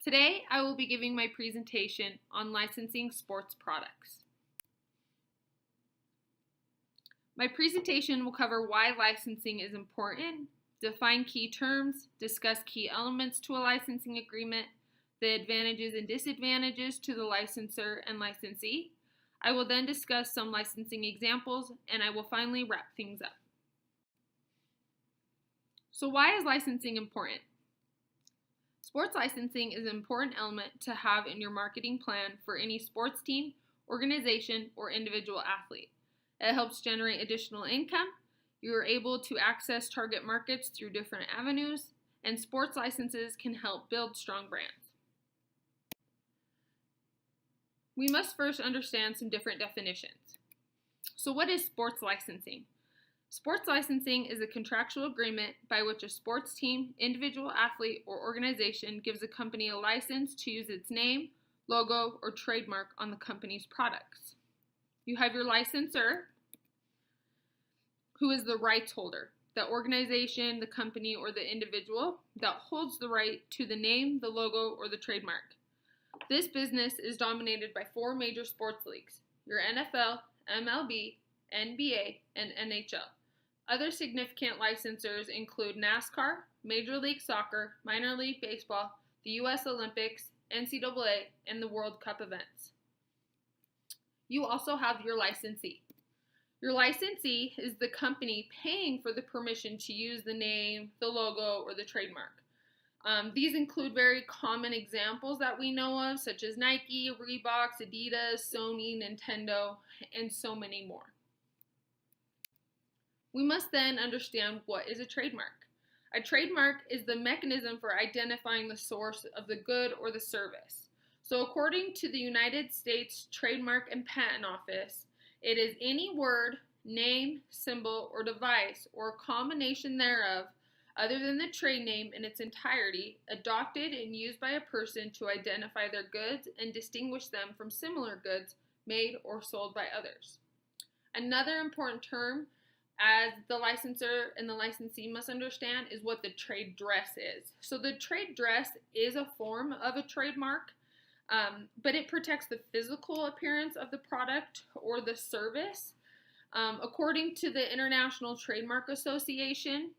Today, I will be giving my presentation on licensing sports products. My presentation will cover why licensing is important, define key terms, discuss key elements to a licensing agreement, the advantages and disadvantages to the licensor and licensee. I will then discuss some licensing examples, and I will finally wrap things up. So why is licensing important? Sports licensing is an important element to have in your marketing plan for any sports team, organization, or individual athlete. It helps generate additional income. You are able to access target markets through different avenues, and sports licenses can help build strong brands. We must first understand some different definitions. So what is sports licensing? Sports licensing is a contractual agreement by which a sports team, individual athlete, or organization gives a company a license to use its name, logo, or trademark on the company's products. You have your licensor, who is the rights holder, the organization, the company, or the individual that holds the right to the name, the logo, or the trademark. This business is dominated by 4 major sports leagues: your NFL, MLB, NBA, and NHL. Other significant licensors include NASCAR, Major League Soccer, Minor League Baseball, the U.S. Olympics, NCAA, and the World Cup events. You also have your licensee. Your licensee is the company paying for the permission to use the name, the logo, or the trademark. These include very common examples that we know of, such as Nike, Reebok, Adidas, Sony, Nintendo, and so many more. We must then understand what is a trademark. A trademark is the mechanism for identifying the source of the good or the service. So according to the United States Trademark and Patent Office, it is any word, name, symbol, or device, or a combination thereof, other than the trade name in its entirety, adopted and used by a person to identify their goods and distinguish them from similar goods made or sold by others. Another important term, as the licensor and the licensee must understand, is what the trade dress is. So the trade dress is a form of a trademark, but it protects the physical appearance of the product or the service. According to the International Trademark Association,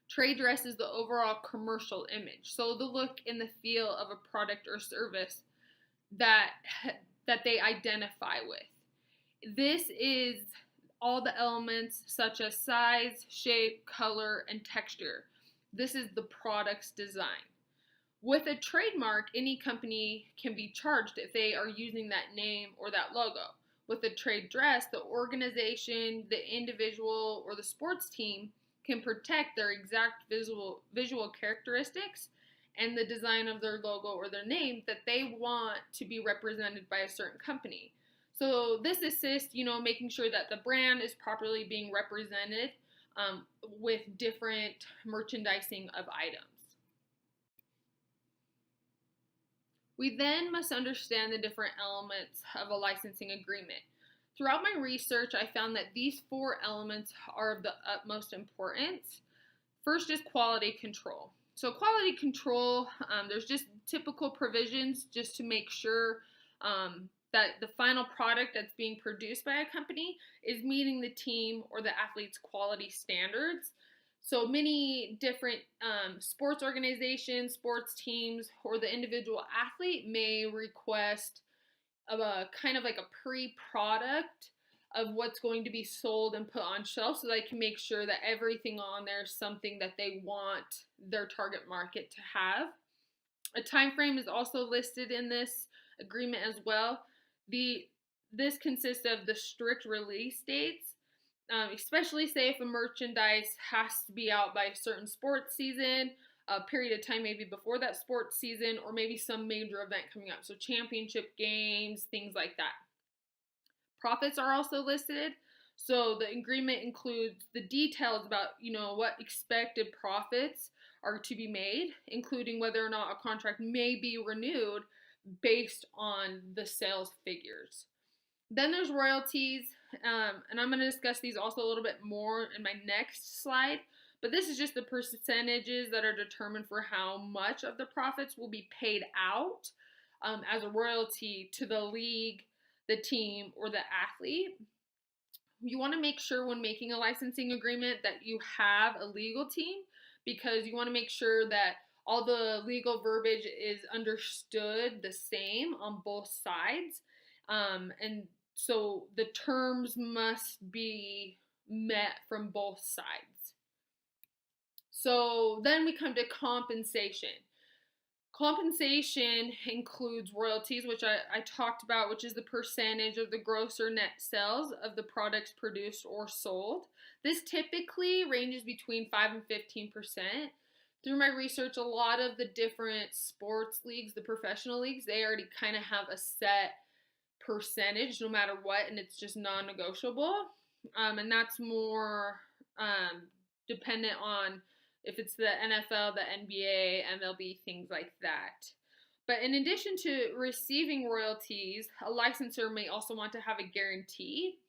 trade dress is the overall commercial image, so the look and the feel of a product or service that they identify with. This is all the elements such as size, shape, color, and texture. This is the product's design. With a trademark, any company can be charged if they are using that name or that logo. With a trade dress, the organization, the individual, or the sports team can protect their exact visual characteristics and the design of their logo or their name that they want to be represented by a certain company. So this assists, making sure that the brand is properly being represented with different merchandising of items. We then must understand the different elements of a licensing agreement. Throughout my research, I found that these 4 elements are of the utmost importance. First is quality control. So quality control, there's just typical provisions just to make sure that the final product that's being produced by a company is meeting the team or the athlete's quality standards. So many different sports organizations, sports teams, or the individual athlete may request a kind of like a pre-product of what's going to be sold and put on shelf so they can make sure that everything on there is something that they want their target market to have. A time frame is also listed in this agreement as well. This consists of the strict release dates, especially say if a merchandise has to be out by a certain sports season, a period of time maybe before that sports season, or maybe some major event coming up, so championship games, things like that. Profits are also listed, so the agreement includes the details about what expected profits are to be made, including whether or not a contract may be renewed based on the sales figures. Then there's royalties, and I'm going to discuss these also a little bit more in my next slide, but this is just the percentages that are determined for how much of the profits will be paid out as a royalty to the league, the team, or the athlete. You want to make sure when making a licensing agreement that you have a legal team, because you want to make sure that all the legal verbiage is understood the same on both sides. And so the terms must be met from both sides. So then we come to compensation. Compensation includes royalties, which I talked about, which is the percentage of the gross or net sales of the products produced or sold. This typically ranges between 5 and 15%. Through my research, a lot of the different sports leagues, the professional leagues, they already kind of have a set percentage no matter what, and it's just non-negotiable. And that's more dependent on if it's the NFL, the NBA, MLB, things like that. But in addition to receiving royalties, a licensor may also want to have a guarantee.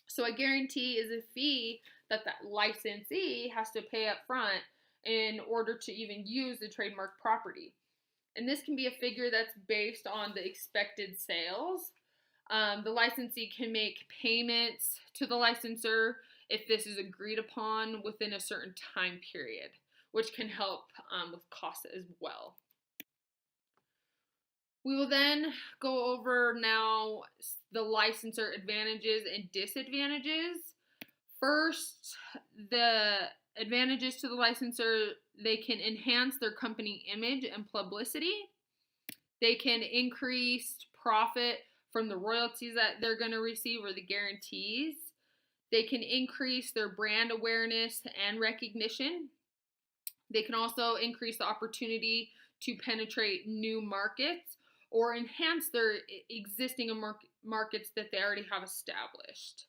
So a guarantee is a fee that that licensee has to pay up front in order to even use the trademark property. And this can be a figure that's based on the expected sales. The licensee can make payments to the licensor if this is agreed upon within a certain time period, which can help with costs as well. We will then go over now the licensor advantages and disadvantages. First, the advantages to the licensor: they can enhance their company image and publicity. They can increase profit from the royalties that they're going to receive or the guarantees. They can increase their brand awareness and recognition. They can also increase the opportunity to penetrate new markets or enhance their existing markets that they already have established.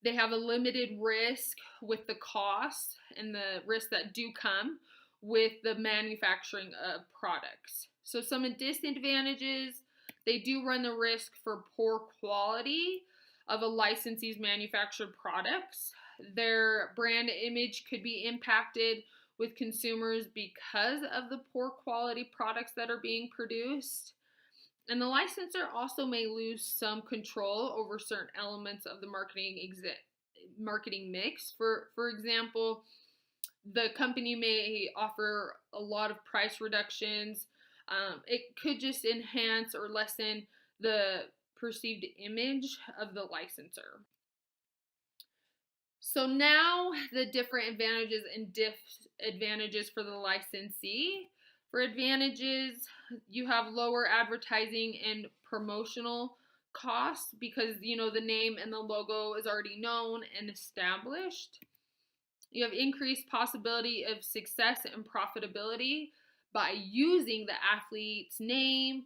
They have a limited risk with the costs and the risks that do come with the manufacturing of products. So some disadvantages: they do run the risk for poor quality of a licensee's manufactured products. Their brand image could be impacted with consumers because of the poor quality products that are being produced. And the licensor also may lose some control over certain elements of the marketing mix. For example, the company may offer a lot of price reductions. It could just enhance or lessen the perceived image of the licensor. So now the different advantages and disadvantages for the licensee. For advantages, you have lower advertising and promotional costs because the name and the logo is already known and established. You have increased possibility of success and profitability by using the athlete's name,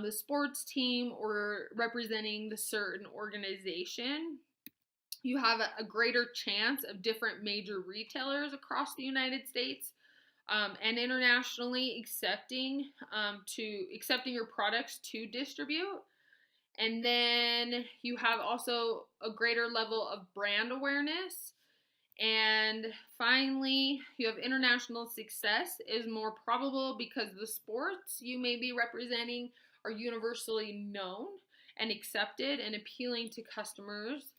the sports team, or representing the certain organization. You have a greater chance of different major retailers across the United States and internationally accepting your products to distribute. And then you have also a greater level of brand awareness. And finally, you have international success is more probable because the sports you may be representing are universally known and accepted and appealing to customers.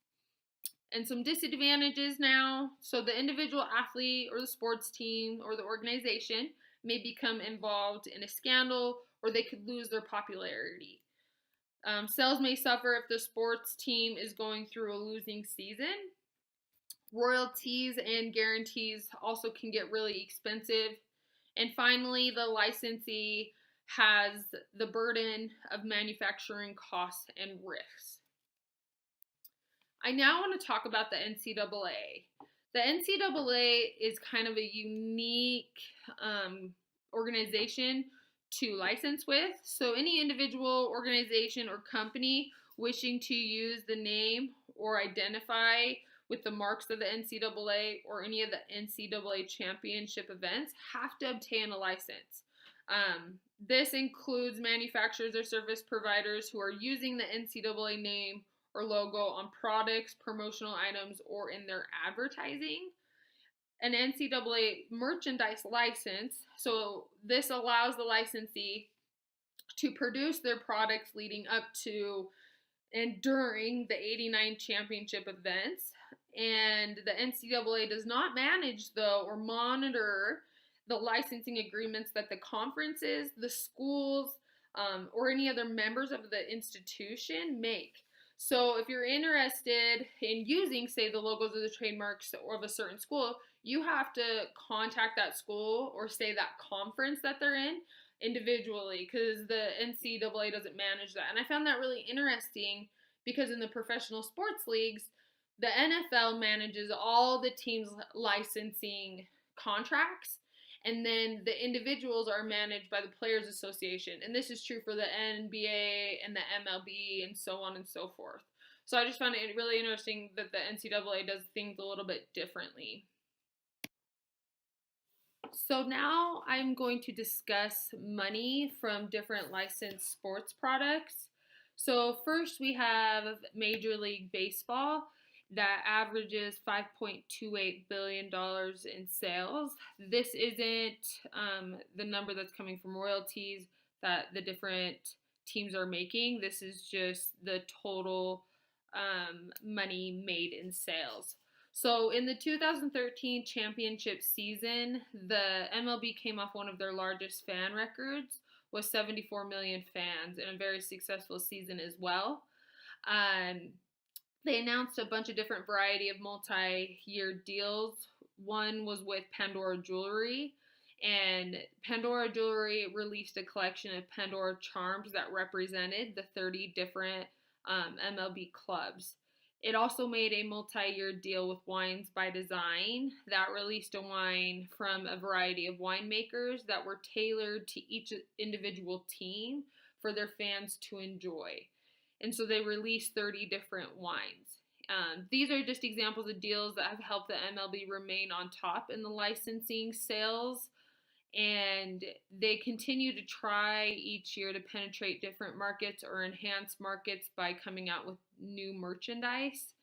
And some disadvantages now: so the individual athlete or the sports team or the organization may become involved in a scandal, or they could lose their popularity. Sales may suffer if the sports team is going through a losing season. Royalties and guarantees also can get really expensive. And finally, the licensee has the burden of manufacturing costs and risks. I now want to talk about the NCAA. The NCAA is kind of a unique organization to license with. So any individual, organization, or company wishing to use the name or identify with the marks of the NCAA or any of the NCAA championship events have to obtain a license. This includes manufacturers or service providers who are using the NCAA name or logo on products, promotional items, or in their advertising. an NCAA merchandise license. So this allows the licensee to produce their products leading up to and during the 89 championship events. And the NCAA does not manage, though, or monitor the licensing agreements that the conferences, the schools, or any other members of the institution make. So if you're interested in using, say, the logos or the trademarks of a certain school, you have to contact that school or say that conference that they're in individually, because the NCAA doesn't manage that. And I found that really interesting because in the professional sports leagues, the NFL manages all the teams' licensing contracts, and then the individuals are managed by the Players Association. And this is true for the NBA and the MLB and so on and so forth. So I just found it really interesting that the NCAA does things a little bit differently. So now I'm going to discuss money from different licensed sports products. So first we have Major League Baseball that averages $5.28 billion in sales. This isn't the number that's coming from royalties that the different teams are making. This is just the total money made in sales. So in the 2013 championship season, the MLB came off one of their largest fan records with 74 million fans in a very successful season as well. They announced a bunch of different variety of multi-year deals. One was with Pandora Jewelry, and Pandora Jewelry released a collection of Pandora charms that represented the 30 different MLB clubs. It also made a multi-year deal with Wines by Design that released a wine from a variety of winemakers that were tailored to each individual team for their fans to enjoy. And so they released 30 different wines. These are just examples of deals that have helped the MLB remain on top in the licensing sales. And they continue to try each year to penetrate different markets or enhance markets by coming out with new merchandise.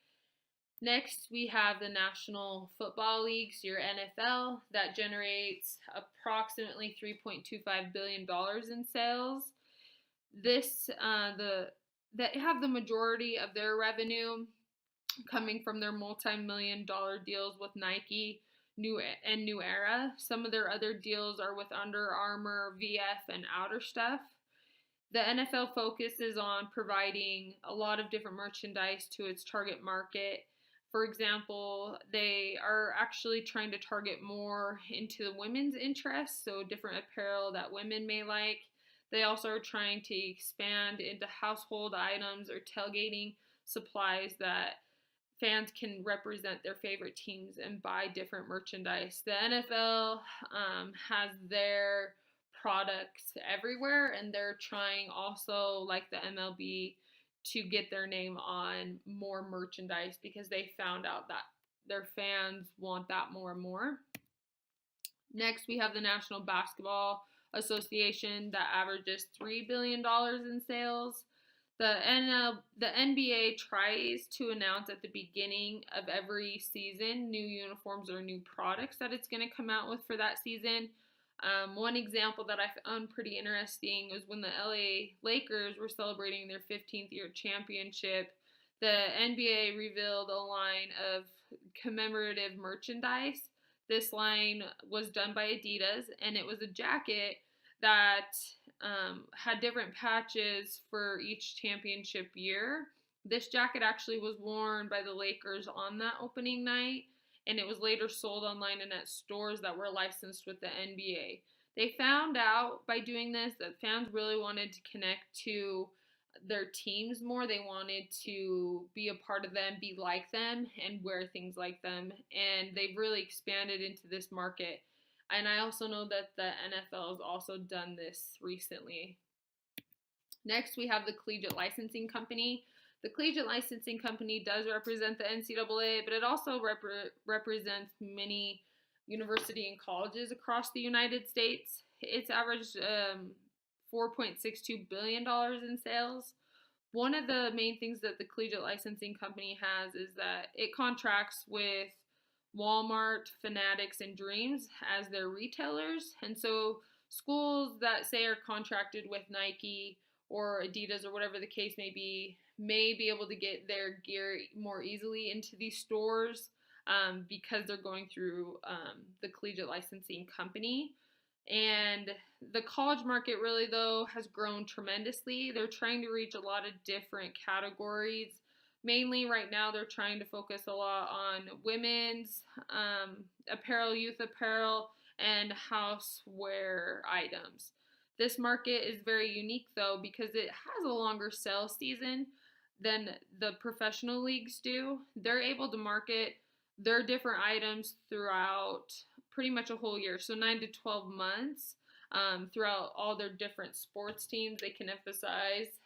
Next, we have the National Football Leagues, your NFL, that generates approximately $3.25 billion in sales. That have the majority of their revenue coming from their multi-million-dollar deals with Nike, New Era. Some of their other deals are with Under Armour, VF, and Outer Stuff. The NFL focuses on providing a lot of different merchandise to its target market. For example, they are actually trying to target more into the women's interests, so different apparel that women may like. They also are trying to expand into household items or tailgating supplies that fans can represent their favorite teams and buy different merchandise. The NFL has their products everywhere, and they're trying also, like the MLB, to get their name on more merchandise because they found out that their fans want that more and more. Next, we have the National Basketball Association that averages $3 billion in sales. The NBA tries to announce at the beginning of every season new uniforms or new products that it's going to come out with for that season. One example that I found pretty interesting was when the LA Lakers were celebrating their 15th year championship. The NBA revealed a line of commemorative merchandise. This line was done by Adidas, and it was a jacket that had different patches for each championship year. This jacket actually was worn by the Lakers on that opening night, and it was later sold online and at stores that were licensed with the NBA. They found out by doing this that fans really wanted to connect to their teams more. They wanted to be a part of them, be like them, and wear things like them. And they've really expanded into this market. And I also know that the NFL has also done this recently. Next, we have the Collegiate Licensing Company. The Collegiate Licensing Company does represent the NCAA, but it also represents many universities and colleges across the United States. It's averaged $4.62 billion in sales. One of the main things that the Collegiate Licensing Company has is that it contracts with Walmart, Fanatics, and Dreams as their retailers. And so schools that say are contracted with Nike or Adidas or whatever the case may be able to get their gear more easily into these stores because they're going through the collegiate licensing company. And the college market really, though, has grown tremendously. They're trying to reach a lot of different categories. Mainly right now, they're trying to focus a lot on women's apparel, youth apparel, and houseware items. This market is very unique, though, because it has a longer sales season than the professional leagues do. They're able to market their different items throughout pretty much a whole year, so 9 to 12 months throughout all their different sports teams. They can emphasize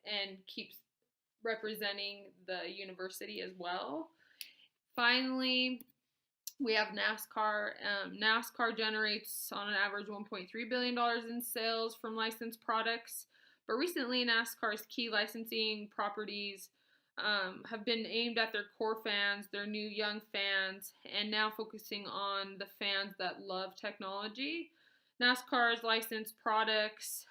and keep representing the university as well. Finally, we have NASCAR. NASCAR generates on an average $1.3 billion in sales from licensed products. But recently, NASCAR's key licensing properties have been aimed at their core fans, their new young fans, and now focusing on the fans that love technology. NASCAR's licensed products,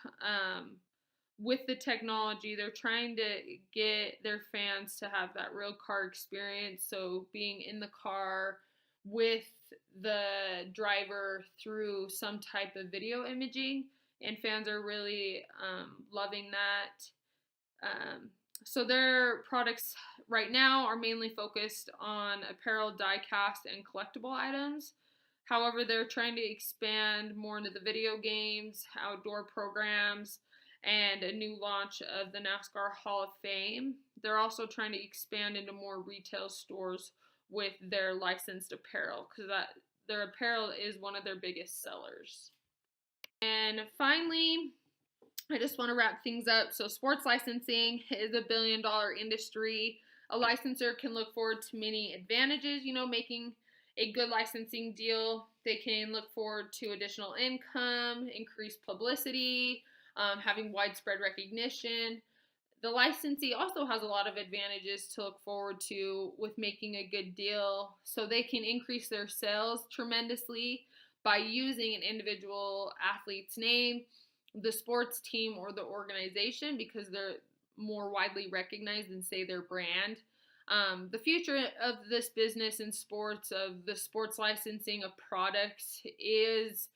with the technology, they're trying to get their fans to have that real car experience. So being in the car with the driver through some type of video imaging, and fans are really loving that. So their products right now are mainly focused on apparel, die-cast, and collectible items. However, they're trying to expand more into the video games, outdoor programs, and a new launch of the NASCAR Hall of Fame. They're also trying to expand into more retail stores with their licensed apparel, because their apparel is one of their biggest sellers. And finally, I just want to wrap things up. So sports licensing is $1 billion industry. A licensor can look forward to many advantages, making a good licensing deal. They can look forward to additional income, increased publicity, having widespread recognition. The licensee also has a lot of advantages to look forward to with making a good deal. So they can increase their sales tremendously by using an individual athlete's name, the sports team, or the organization, because they're more widely recognized than, say, their brand. The future of this business in sports, of the sports licensing of products, is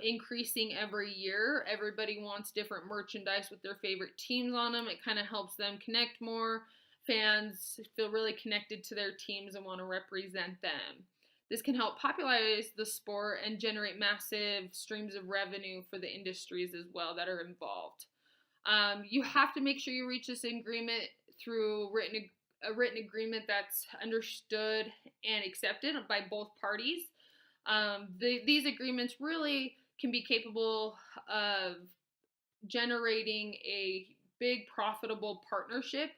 increasing every year. Everybody wants different merchandise with their favorite teams on them. It kind of helps them connect more. Fans feel really connected to their teams and want to represent them. This can help popularize the sport and generate massive streams of revenue for the industries as well that are involved. You have to make sure you reach this agreement through a written agreement that's understood and accepted by both parties. These agreements really can be capable of generating a big profitable partnership.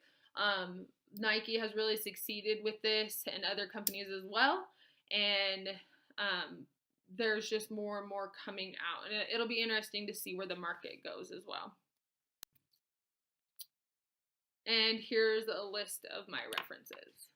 Nike has really succeeded with this, and other companies as well. And there's just more and more coming out. And it'll be interesting to see where the market goes as well. And here's a list of my references.